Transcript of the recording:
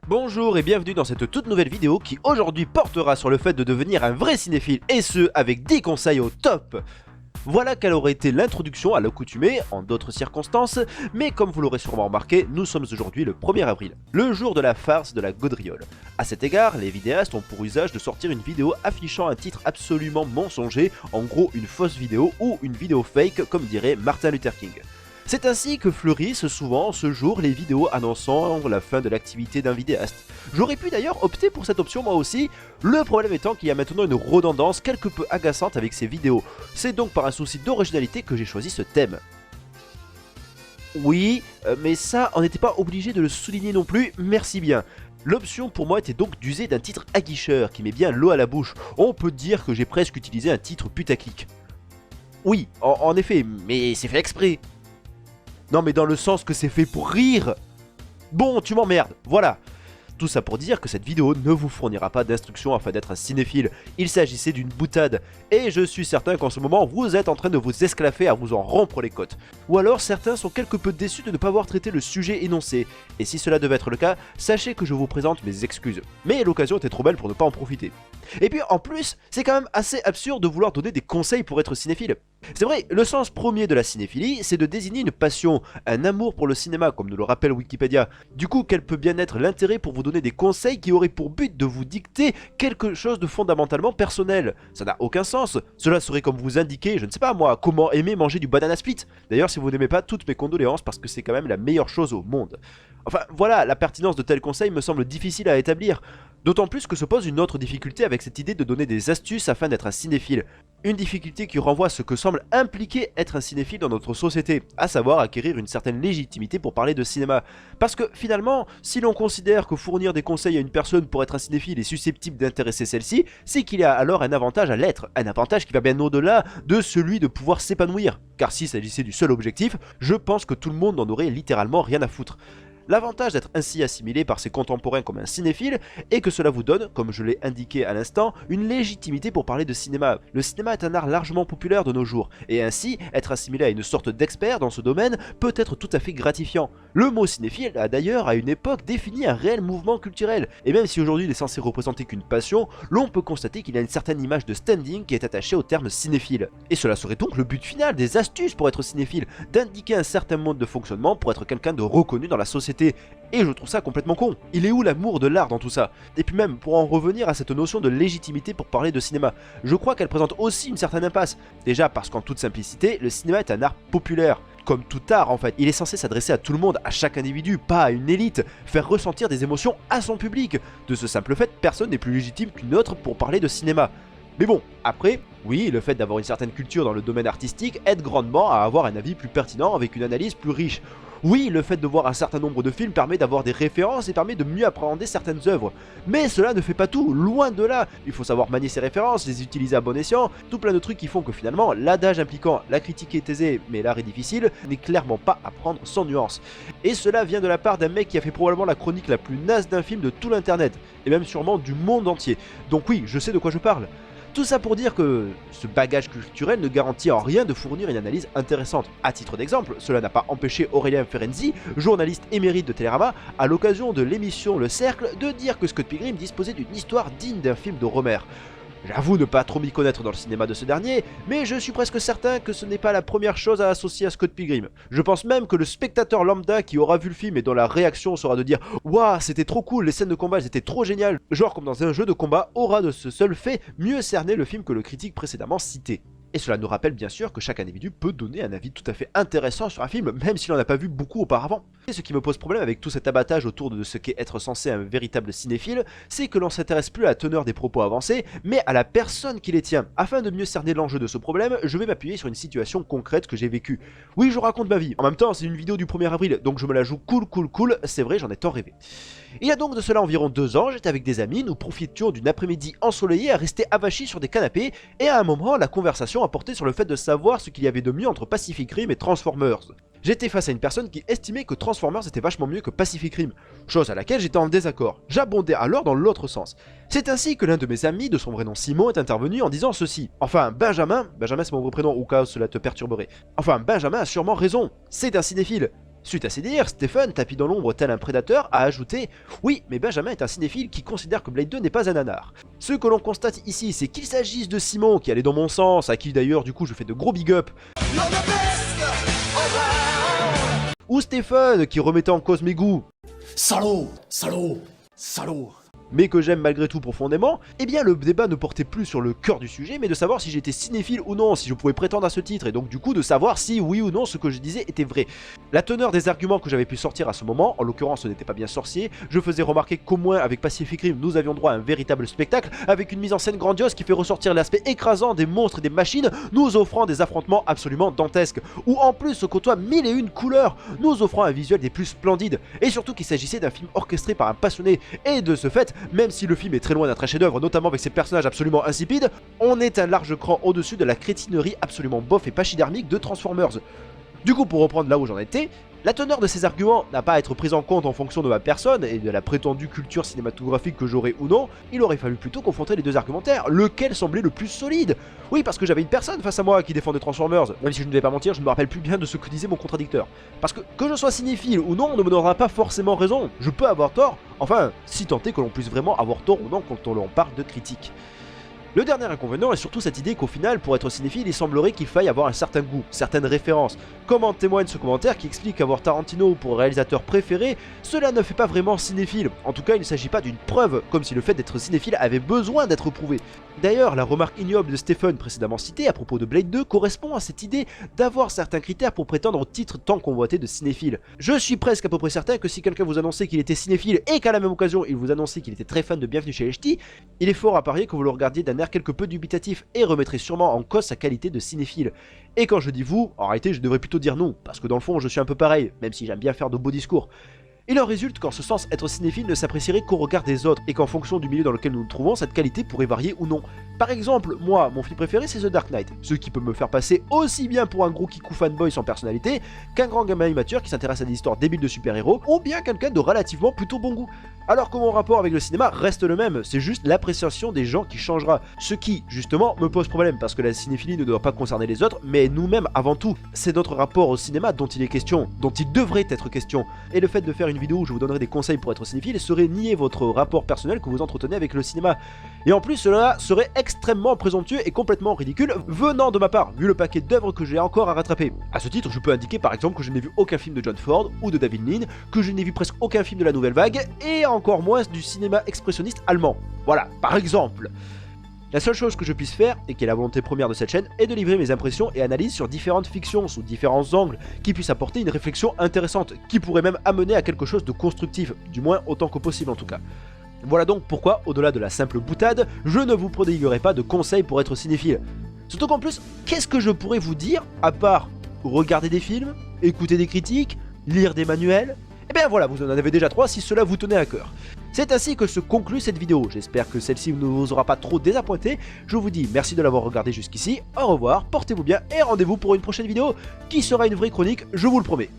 Bonjour et bienvenue dans cette toute nouvelle vidéo qui aujourd'hui portera sur le fait de devenir un vrai cinéphile et ce avec 10 conseils au top. Voilà quelle aurait été l'introduction à l'accoutumée en d'autres circonstances, mais comme vous l'aurez sûrement remarqué, nous sommes aujourd'hui le 1er avril, le jour de la farce de la gaudriole. A cet égard, les vidéastes ont pour usage de sortir une vidéo affichant un titre absolument mensonger, en gros une fausse vidéo ou une vidéo fake comme dirait Martin Luther King. C'est ainsi que fleurissent souvent ce jour les vidéos annonçant la fin de l'activité d'un vidéaste. J'aurais pu d'ailleurs opter pour cette option moi aussi, le problème étant qu'il y a maintenant une redondance quelque peu agaçante avec ces vidéos. C'est donc par un souci d'originalité que j'ai choisi ce thème. Oui, mais ça on n'était pas obligé de le souligner non plus, merci bien. L'option pour moi était donc d'user d'un titre aguicheur qui met bien l'eau à la bouche. On peut dire que j'ai presque utilisé un titre putaclic. Oui, en effet, mais c'est fait exprès. Non mais dans le sens que c'est fait pour rire. Bon, tu m'emmerdes, voilà. Tout ça pour dire que cette vidéo ne vous fournira pas d'instructions afin d'être un cinéphile. Il s'agissait d'une boutade. Et je suis certain qu'en ce moment, vous êtes en train de vous esclaffer à vous en rompre les côtes. Ou alors certains sont quelque peu déçus de ne pas avoir traité le sujet énoncé. Et si cela devait être le cas, sachez que je vous présente mes excuses. Mais l'occasion était trop belle pour ne pas en profiter. Et puis en plus, c'est quand même assez absurde de vouloir donner des conseils pour être cinéphile. C'est vrai, le sens premier de la cinéphilie, c'est de désigner une passion, un amour pour le cinéma, comme nous le rappelle Wikipédia. Du coup, quel peut bien être l'intérêt pour vous donner des conseils qui auraient pour but de vous dicter quelque chose de fondamentalement personnel? Ça n'a aucun sens. Cela serait comme vous indiquer, je ne sais pas moi, comment aimer manger du banana split. D'ailleurs, si vous n'aimez pas, toutes mes condoléances parce que c'est quand même la meilleure chose au monde. Enfin, voilà, la pertinence de tels conseils me semble difficile à établir. D'autant plus que se pose une autre difficulté avec cette idée de donner des astuces afin d'être un cinéphile. Une difficulté qui renvoie à ce que semble impliquer être un cinéphile dans notre société, à savoir acquérir une certaine légitimité pour parler de cinéma. Parce que finalement, si l'on considère que fournir des conseils à une personne pour être un cinéphile est susceptible d'intéresser celle-ci, c'est qu'il y a alors un avantage à l'être, un avantage qui va bien au-delà de celui de pouvoir s'épanouir. Car s'il s'agissait du seul objectif, je pense que tout le monde n'en aurait littéralement rien à foutre. L'avantage d'être ainsi assimilé par ses contemporains comme un cinéphile est que cela vous donne, comme je l'ai indiqué à l'instant, une légitimité pour parler de cinéma. Le cinéma est un art largement populaire de nos jours, et ainsi, être assimilé à une sorte d'expert dans ce domaine peut être tout à fait gratifiant. Le mot cinéphile a d'ailleurs à une époque défini un réel mouvement culturel, et même si aujourd'hui il est censé représenter qu'une passion, l'on peut constater qu'il y a une certaine image de standing qui est attachée au terme cinéphile. Et cela serait donc le but final des astuces pour être cinéphile, d'indiquer un certain mode de fonctionnement pour être quelqu'un de reconnu dans la société. Et je trouve ça complètement con. Il est où l'amour de l'art dans tout ça? Et puis même, pour en revenir à cette notion de légitimité pour parler de cinéma, je crois qu'elle présente aussi une certaine impasse. Déjà parce qu'en toute simplicité, le cinéma est un art populaire. Comme tout art en fait, il est censé s'adresser à tout le monde, à chaque individu, pas à une élite, faire ressentir des émotions à son public. De ce simple fait, personne n'est plus légitime qu'une autre pour parler de cinéma. Mais bon, après, oui, le fait d'avoir une certaine culture dans le domaine artistique aide grandement à avoir un avis plus pertinent avec une analyse plus riche. Oui, le fait de voir un certain nombre de films permet d'avoir des références et permet de mieux appréhender certaines œuvres. Mais cela ne fait pas tout, loin de là. Il faut savoir manier ses références, les utiliser à bon escient, tout plein de trucs qui font que finalement, l'adage impliquant la critique est aisée mais l'art est difficile n'est clairement pas à prendre sans nuance. Et cela vient de la part d'un mec qui a fait probablement la chronique la plus naze d'un film de tout l'internet, et même sûrement du monde entier. Donc oui, je sais de quoi je parle. Tout ça pour dire que ce bagage culturel ne garantit en rien de fournir une analyse intéressante. A titre d'exemple, cela n'a pas empêché Aurélien Ferenczi, journaliste émérite de Télérama, à l'occasion de l'émission Le Cercle, de dire que Scott Pilgrim disposait d'une histoire digne d'un film de Romer. J'avoue ne pas trop m'y connaître dans le cinéma de ce dernier, mais je suis presque certain que ce n'est pas la première chose à associer à Scott Pilgrim. Je pense même que le spectateur lambda qui aura vu le film et dont la réaction sera de dire « Waouh, c'était trop cool, les scènes de combat elles étaient trop géniales », genre comme dans un jeu de combat, aura de ce seul fait mieux cerné le film que le critique précédemment cité. Et cela nous rappelle bien sûr que chaque individu peut donner un avis tout à fait intéressant sur un film, même s'il n'en a pas vu beaucoup auparavant. Et ce qui me pose problème avec tout cet abattage autour de ce qu'est être censé un véritable cinéphile, c'est que l'on s'intéresse plus à la teneur des propos avancés, mais à la personne qui les tient. Afin de mieux cerner l'enjeu de ce problème, je vais m'appuyer sur une situation concrète que j'ai vécue. Oui, je raconte ma vie. En même temps, c'est une vidéo du 1er avril, donc je me la joue cool, c'est vrai, j'en ai tant rêvé. Il y a donc de cela environ 2 ans, j'étais avec des amis, nous profitions d'une après-midi ensoleillée à rester avachis sur des canapés, et à un moment, la conversation a porté sur le fait de savoir ce qu'il y avait de mieux entre Pacific Rim et Transformers. J'étais face à une personne qui estimait que Transformers était vachement mieux que Pacific Rim, chose à laquelle j'étais en désaccord. J'abondais alors dans l'autre sens. C'est ainsi que l'un de mes amis, de son vrai nom Simon, est intervenu en disant ceci. Enfin, Benjamin c'est mon vrai prénom au cas où cela te perturberait. Enfin, Benjamin a sûrement raison, c'est un cinéphile. Suite à ces dires, Stephen, tapis dans l'ombre tel un prédateur, a ajouté « Oui, mais Benjamin est un cinéphile qui considère que Blade 2 n'est pas un nanar. » Ce que l'on constate ici, c'est qu'il s'agisse de Simon, qui allait dans mon sens, à qui d'ailleurs du coup je fais de gros big up, ou Stephen, qui remettait en cause mes goûts, Salaud, salaud, salaud. mais que j'aime malgré tout profondément, eh bien le débat ne portait plus sur le cœur du sujet, mais de savoir si j'étais cinéphile ou non, si je pouvais prétendre à ce titre, et donc du coup de savoir si oui ou non ce que je disais était vrai. La teneur des arguments que j'avais pu sortir à ce moment, en l'occurrence ce n'était pas bien sorcier, je faisais remarquer qu'au moins avec Pacific Rim nous avions droit à un véritable spectacle, avec une mise en scène grandiose qui fait ressortir l'aspect écrasant des monstres et des machines, nous offrant des affrontements absolument dantesques, où en plus se côtoient mille et une couleurs, nous offrant un visuel des plus splendides, et surtout qu'il s'agissait d'un film orchestré par un passionné, et de ce fait, même si le film est très loin d'être un chef-d'œuvre, notamment avec ses personnages absolument insipides, on est un large cran au-dessus de la crétinerie absolument bof et pachydermique de Transformers. Du coup, pour reprendre là où j'en étais, la teneur de ces arguments n'a pas à être prise en compte en fonction de ma personne et de la prétendue culture cinématographique que j'aurais ou non, il aurait fallu plutôt confronter les deux argumentaires, lequel semblait le plus solide. Oui, parce que j'avais une personne face à moi qui défendait Transformers, même si je ne vais pas mentir, je ne me rappelle plus bien de ce que disait mon contradicteur. Parce que je sois cinéphile ou non ne me donnera pas forcément raison, je peux avoir tort, enfin, si tant est que l'on puisse vraiment avoir tort ou non quand on parle de critique. Le dernier inconvénient est surtout cette idée qu'au final, pour être cinéphile, il semblerait qu'il faille avoir un certain goût, certaines références. Comme en témoigne ce commentaire qui explique qu'avoir Tarantino pour réalisateur préféré, cela ne fait pas vraiment cinéphile. En tout cas, il ne s'agit pas d'une preuve, comme si le fait d'être cinéphile avait besoin d'être prouvé. D'ailleurs, la remarque ignoble de Stephen précédemment citée à propos de Blade 2 correspond à cette idée d'avoir certains critères pour prétendre au titre tant convoité de cinéphile. Je suis presque à peu près certain que si quelqu'un vous annonçait qu'il était cinéphile et qu'à la même occasion il vous annonçait qu'il était très fan de Bienvenue chez les Ch'tis, il est fort à parier que vous le regardiez d'un air quelque peu dubitatif et remettrez sûrement en cause sa qualité de cinéphile. Et quand je dis vous, en réalité je devrais plutôt dire nous, parce que dans le fond je suis un peu pareil, même si j'aime bien faire de beaux discours. Il en résulte qu'en ce sens, être cinéphile ne s'apprécierait qu'au regard des autres, et qu'en fonction du milieu dans lequel nous nous trouvons, cette qualité pourrait varier ou non. Par exemple, moi, mon film préféré c'est The Dark Knight, ce qui peut me faire passer aussi bien pour un gros kikou fanboy sans personnalité, qu'un grand gamin immature qui s'intéresse à des histoires débiles de super-héros, ou bien quelqu'un de relativement plutôt bon goût. Alors que mon rapport avec le cinéma reste le même, c'est juste l'appréciation des gens qui changera, ce qui, justement, me pose problème, parce que la cinéphilie ne doit pas concerner les autres, mais nous-mêmes avant tout. C'est notre rapport au cinéma dont il est question, dont il devrait être question, et le fait de faire une vidéo où je vous donnerai des conseils pour être cinéphile serait nier votre rapport personnel que vous entretenez avec le cinéma. Et en plus cela serait extrêmement présomptueux et complètement ridicule venant de ma part, vu le paquet d'œuvres que j'ai encore à rattraper. A ce titre, je peux indiquer par exemple que je n'ai vu aucun film de John Ford ou de David Lean, que je n'ai vu presque aucun film de la Nouvelle Vague, et encore moins du cinéma expressionniste allemand. Voilà, par exemple. La seule chose que je puisse faire, et qui est la volonté première de cette chaîne, est de livrer mes impressions et analyses sur différentes fictions, sous différents angles, qui puissent apporter une réflexion intéressante, qui pourrait même amener à quelque chose de constructif, du moins autant que possible en tout cas. Voilà donc pourquoi, au-delà de la simple boutade, je ne vous prodiguerai pas de conseils pour être cinéphile. Surtout qu'en plus, qu'est-ce que je pourrais vous dire, à part regarder des films, écouter des critiques, lire des manuels? Eh bien voilà, vous en avez déjà 3 si cela vous tenait à cœur. C'est ainsi que se conclut cette vidéo, j'espère que celle-ci ne vous aura pas trop désappointé, je vous dis merci de l'avoir regardé jusqu'ici, au revoir, portez-vous bien et rendez-vous pour une prochaine vidéo qui sera une vraie chronique, je vous le promets.